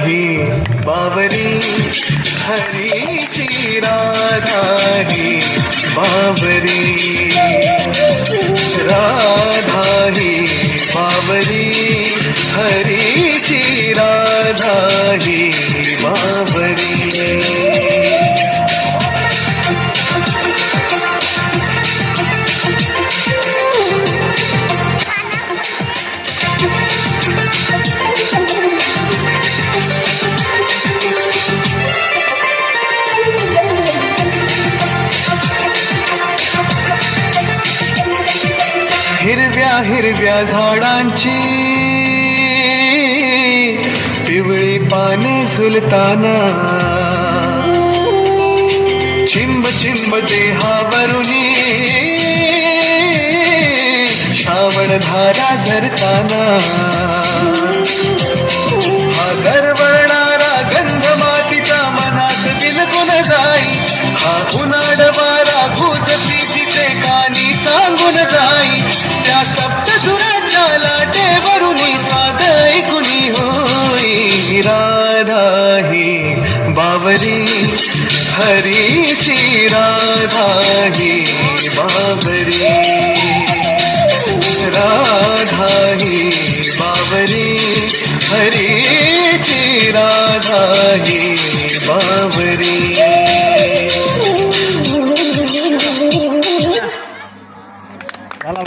ही बावरी हरीची राधा ही बावरी राधा ही बावरी हरीची राधा ही बावरी हिरव्या हिरव्या झाडांची पिवळी पाने झुलताना चिंब चिंब देहावरुनी श्रावण धारा झरताना हा दरवळणारा गंध मातीचा मनात बिलगुन जाई हा उन्हाळ वारा घुस प्रीतीचे कानी सांगून जाई त्या सप्तसुराच्या लाटेवरुनी साध ऐकुनी होई राधा ही बावरी हरीची राधा ही बावरी राधा ही बावरी हरीची राधा ही बावरी